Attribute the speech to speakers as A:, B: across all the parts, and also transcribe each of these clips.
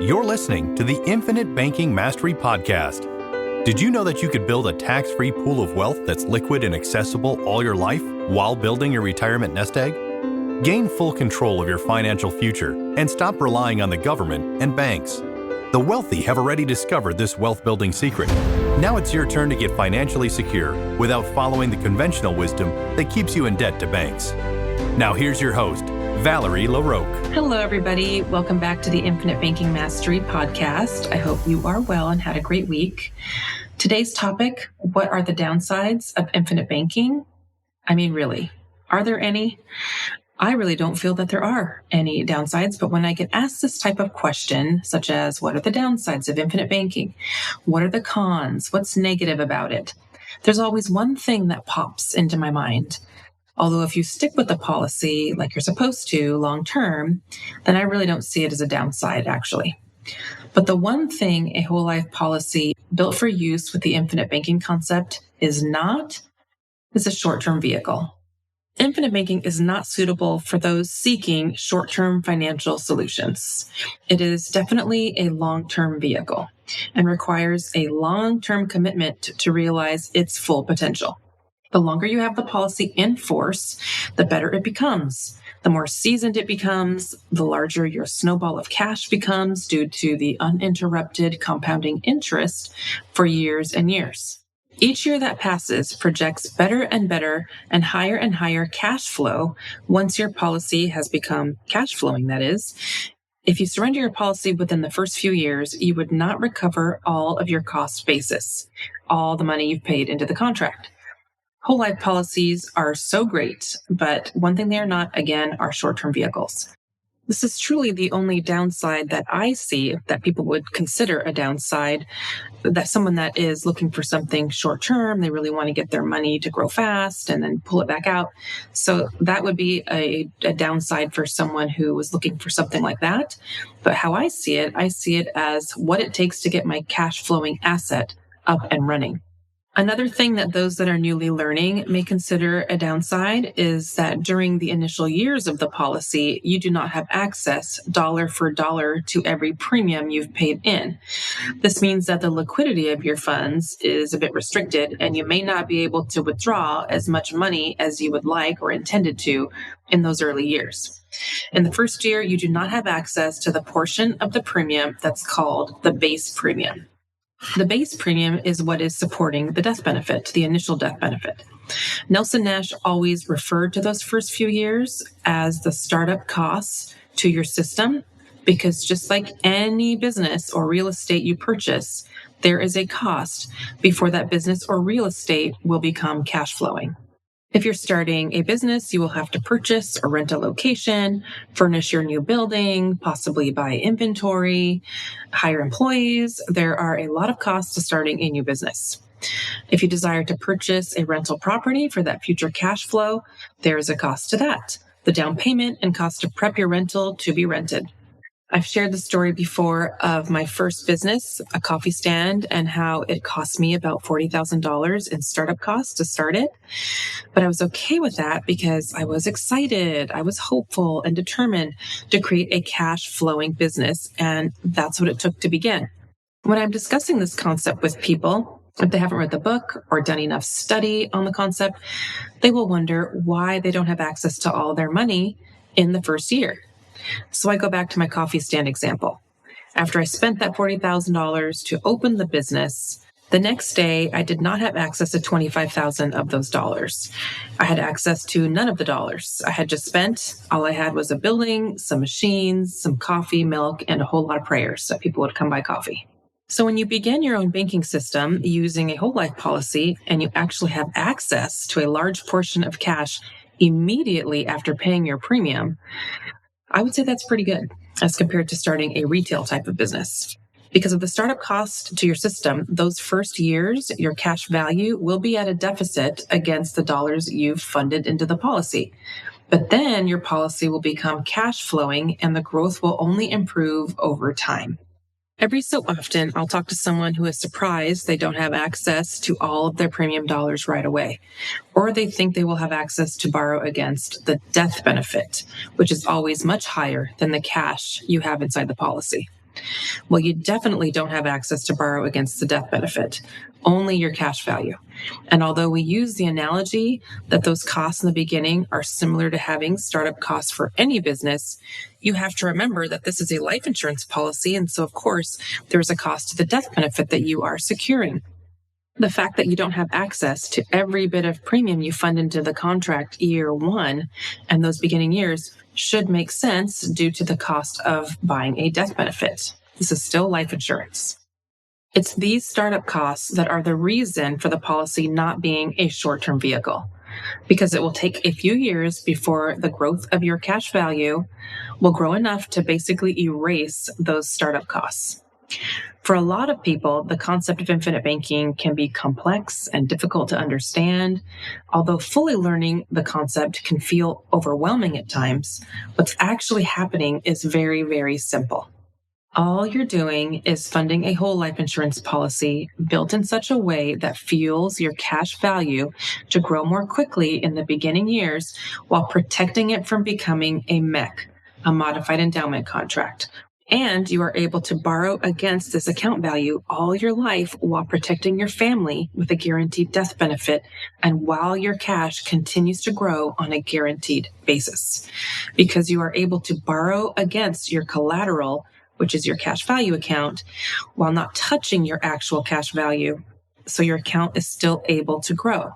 A: You're listening to the Infinite Banking Mastery Podcast. Did you know that you could build a tax-free pool of wealth that's liquid and accessible all your life while building your retirement nest egg? Gain full control of your financial future and stop relying on the government and banks. The wealthy have already discovered this wealth-building secret. Now it's your turn to get financially secure without following the conventional wisdom that keeps you in debt to banks. Now here's your host, Valerie LaRocque.
B: Hello, everybody. Welcome back to the Infinite Banking Mastery Podcast. I hope you are well and had a great week. Today's topic, what are the downsides of infinite banking? I mean, really, are there any? I really don't feel that there are any downsides, but when I get asked this type of question, such as what are the downsides of infinite banking? What are the cons? What's negative about it? There's always one thing that pops into my mind. Although if you stick with the policy like you're supposed to long term, then I really don't see it as a downside, actually. But the one thing a whole life policy built for use with the infinite banking concept is a short-term vehicle. Infinite banking is not suitable for those seeking short-term financial solutions. It is definitely a long-term vehicle and requires a long-term commitment to realize its full potential. The longer you have the policy in force, the better it becomes. The more seasoned it becomes, the larger your snowball of cash becomes due to the uninterrupted compounding interest for years and years. Each year that passes projects better and higher cash flow once your policy has become cash flowing, that is. If you surrender your policy within the first few years, you would not recover all of your cost basis, all the money you've paid into the contract. Whole life policies are so great, but one thing they are not, again, are short-term vehicles. This is truly the only downside that I see that people would consider a downside, that someone that is looking for something short-term, they really want to get their money to grow fast and then pull it back out. So that would be a downside for someone who was looking for something like that. But how I see it as what it takes to get my cash flowing asset up and running. Another thing that those that are newly learning may consider a downside is that during the initial years of the policy, you do not have access dollar for dollar to every premium you've paid in. This means that the liquidity of your funds is a bit restricted, and you may not be able to withdraw as much money as you would like or intended to in those early years. In the first year, you do not have access to the portion of the premium that's called the base premium. The base premium is what is supporting the death benefit, the initial death benefit. Nelson Nash always referred to those first few years as the startup costs to your system, because just like any business or real estate you purchase, there is a cost before that business or real estate will become cash flowing. If you're starting a business, you will have to purchase or rent a location, furnish your new building, possibly buy inventory, hire employees. There are a lot of costs to starting a new business. If you desire to purchase a rental property for that future cash flow, there is a cost to that, the down payment and cost to prep your rental to be rented. I've shared the story before of my first business, a coffee stand, and how it cost me about $40,000 in startup costs to start it. But I was okay with that because I was excited, I was hopeful and determined to create a cash flowing business. And that's what it took to begin. When I'm discussing this concept with people, if they haven't read the book or done enough study on the concept, they will wonder why they don't have access to all their money in the first year. So I go back to my coffee stand example. After I spent that $40,000 to open the business, the next day I did not have access to $25,000 of those dollars. I had access to none of the dollars. I had just spent, all I had was a building, some machines, some coffee, milk, and a whole lot of prayers that people would come buy coffee. So when you begin your own banking system using a whole life policy and you actually have access to a large portion of cash immediately after paying your premium, I would say that's pretty good as compared to starting a retail type of business. Because of the startup cost to your system, those first years, your cash value will be at a deficit against the dollars you've funded into the policy. But then your policy will become cash flowing and the growth will only improve over time. Every so often, I'll talk to someone who is surprised they don't have access to all of their premium dollars right away, or they think they will have access to borrow against the death benefit, which is always much higher than the cash you have inside the policy. Well, you definitely don't have access to borrow against the death benefit, only your cash value. And although we use the analogy that those costs in the beginning are similar to having startup costs for any business, you have to remember that this is a life insurance policy. And so, of course, there is a cost to the death benefit that you are securing. The fact that you don't have access to every bit of premium you fund into the contract year one and those beginning years should make sense due to the cost of buying a death benefit. This is still life insurance. It's these startup costs that are the reason for the policy not being a short-term vehicle, because it will take a few years before the growth of your cash value will grow enough to basically erase those startup costs. For a lot of people, the concept of infinite banking can be complex and difficult to understand. Although fully learning the concept can feel overwhelming at times, what's actually happening is very, very simple. All you're doing is funding a whole life insurance policy built in such a way that fuels your cash value to grow more quickly in the beginning years while protecting it from becoming a MEC, a modified endowment contract. And you are able to borrow against this account value all your life while protecting your family with a guaranteed death benefit and while your cash continues to grow on a guaranteed basis. Because you are able to borrow against your collateral, which is your cash value account, while not touching your actual cash value. So your account is still able to grow.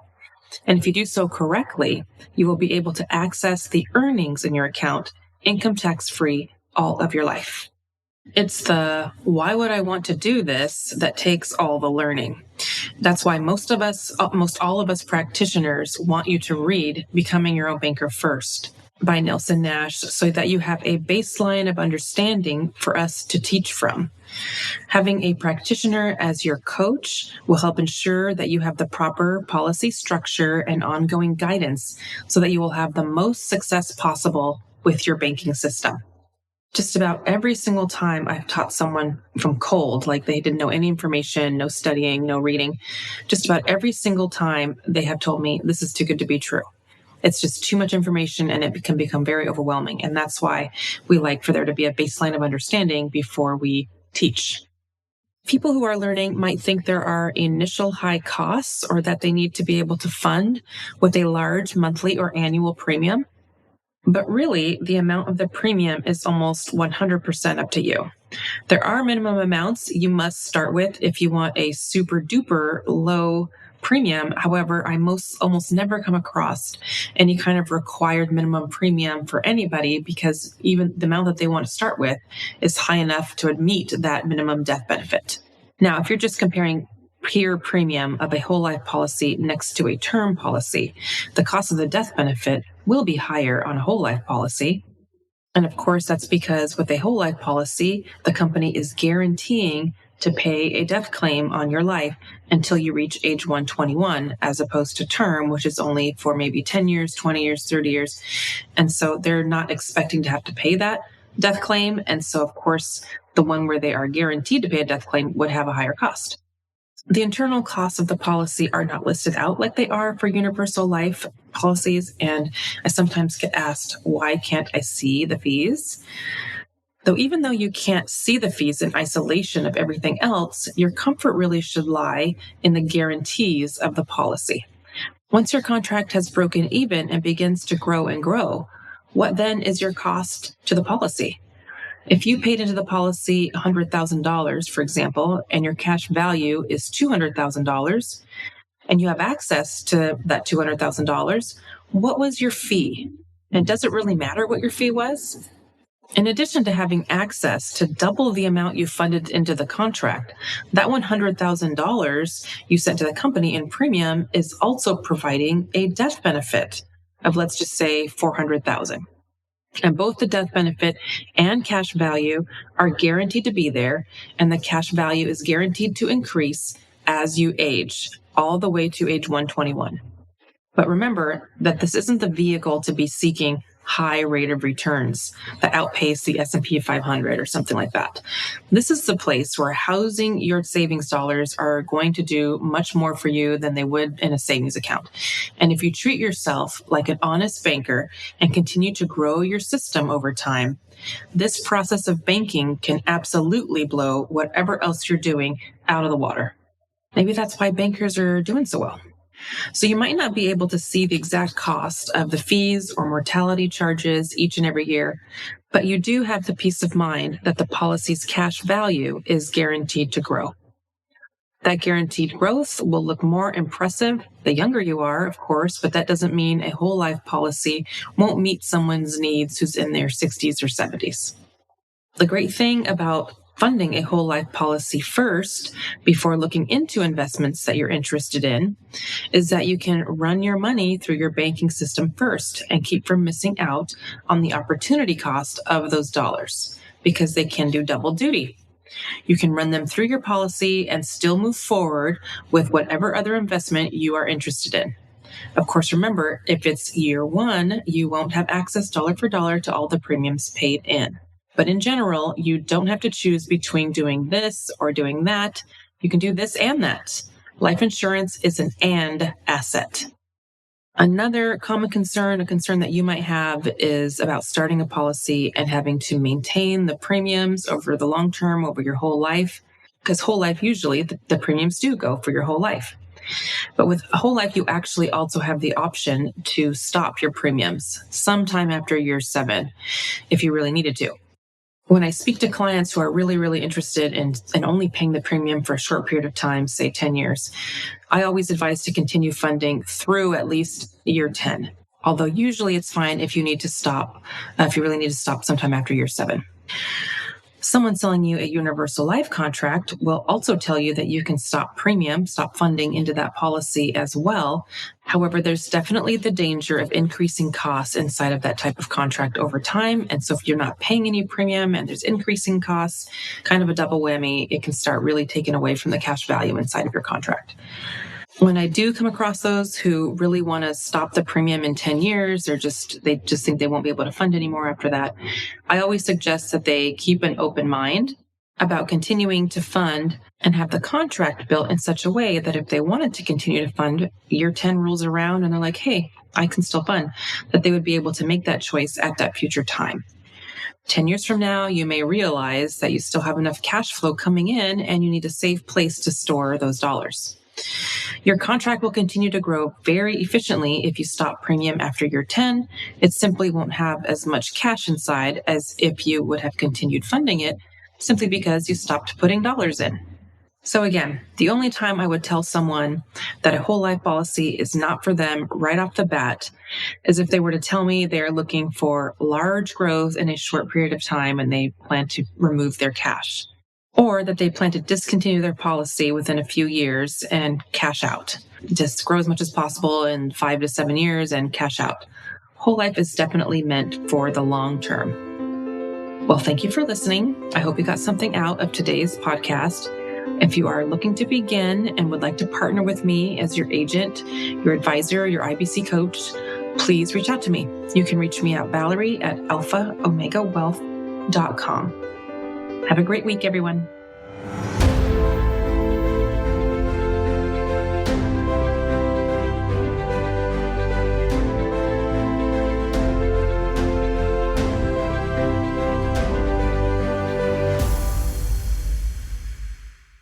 B: And if you do so correctly, you will be able to access the earnings in your account, income tax free, all of your life. It's the why would I want to do this that takes all the learning. That's why most all of us practitioners want you to read Becoming Your Own Banker First by Nelson Nash so that you have a baseline of understanding for us to teach from. Having a practitioner as your coach will help ensure that you have the proper policy structure and ongoing guidance so that you will have the most success possible with your banking system. Just about every single time I've taught someone from cold, like they didn't know any information, no studying, no reading, just about every single time they have told me this is too good to be true. It's just too much information and it can become very overwhelming. And that's why we like for there to be a baseline of understanding before we teach. People who are learning might think there are initial high costs or that they need to be able to fund with a large monthly or annual premium. But really, the amount of the premium is almost 100% up to you. There are minimum amounts you must start with if you want a super duper low premium. However, I almost never come across any kind of required minimum premium for anybody because even the amount that they want to start with is high enough to meet that minimum death benefit. Now, if you're just comparing pure premium of a whole life policy next to a term policy, the cost of the death benefit will be higher on a whole life policy. And of course, that's because with a whole life policy, the company is guaranteeing to pay a death claim on your life until you reach age 121, as opposed to term, which is only for maybe 10 years, 20 years, 30 years. And so they're not expecting to have to pay that death claim. And so, of course, the one where they are guaranteed to pay a death claim would have a higher cost. The internal costs of the policy are not listed out like they are for universal life policies, and I sometimes get asked, why can't I see the fees? Though even though you can't see the fees in isolation of everything else, your comfort really should lie in the guarantees of the policy. Once your contract has broken even and begins to grow and grow, what then is your cost to the policy? If you paid into the policy $100,000, for example, and your cash value is $200,000, and you have access to that $200,000, what was your fee? And does it really matter what your fee was? In addition to having access to double the amount you funded into the contract, that $100,000 you sent to the company in premium is also providing a death benefit of, let's just say, $400,000. And both the death benefit and cash value are guaranteed to be there, and the cash value is guaranteed to increase as you age, all the way to age 121. But remember that this isn't the vehicle to be seeking high rate of returns that outpace the S&P 500 or something like that. This is the place where housing your savings dollars are going to do much more for you than they would in a savings account. And if you treat yourself like an honest banker and continue to grow your system over time, this process of banking can absolutely blow whatever else you're doing out of the water. Maybe that's why bankers are doing so well. So you might not be able to see the exact cost of the fees or mortality charges each and every year, but you do have the peace of mind that the policy's cash value is guaranteed to grow. That guaranteed growth will look more impressive the younger you are, of course, but that doesn't mean a whole life policy won't meet someone's needs who's in their 60s or 70s. The great thing about funding a whole life policy first, before looking into investments that you're interested in, is that you can run your money through your banking system first and keep from missing out on the opportunity cost of those dollars, because they can do double duty. You can run them through your policy and still move forward with whatever other investment you are interested in. Of course, remember, if it's year one, you won't have access dollar for dollar to all the premiums paid in. But in general, you don't have to choose between doing this or doing that. You can do this and that. Life insurance is an and asset. Another common concern, a concern that you might have, is about starting a policy and having to maintain the premiums over the long term, over your whole life. Because whole life, usually the premiums do go for your whole life. But with a whole life, you actually also have the option to stop your premiums sometime after year 7, if you really needed to. When I speak to clients who are really, really interested in only paying the premium for a short period of time, say 10 years, I always advise to continue funding through at least year 10. Although usually it's fine if you need to stop, if you really need to stop sometime after year 7. Someone selling you a universal life contract will also tell you that you can stop funding into that policy as well. However, there's definitely the danger of increasing costs inside of that type of contract over time. And so if you're not paying any premium and there's increasing costs, kind of a double whammy, it can start really taking away from the cash value inside of your contract. When I do come across those who really want to stop the premium in 10 years, or they just think they won't be able to fund anymore after that, I always suggest that they keep an open mind about continuing to fund and have the contract built in such a way that if they wanted to continue to fund, year 10 rolls around and they're like, hey, I can still fund, that they would be able to make that choice at that future time. 10 years from now, you may realize that you still have enough cash flow coming in and you need a safe place to store those dollars. Your contract will continue to grow very efficiently if you stop premium after year 10. It simply won't have as much cash inside as if you would have continued funding it, simply because you stopped putting dollars in. So again, the only time I would tell someone that a whole life policy is not for them right off the bat is if they were to tell me they're looking for large growth in a short period of time and they plan to remove their cash, or that they plan to discontinue their policy within a few years and cash out. Just grow as much as possible in 5 to 7 years and cash out. Whole life is definitely meant for the long term. Well, thank you for listening. I hope you got something out of today's podcast. If you are looking to begin and would like to partner with me as your agent, your advisor, your IBC coach, please reach out to me. You can reach me at Valerie@alphaomegawealth.com. Have a great week, everyone.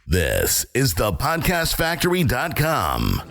C: This is thepodcastfactory.com.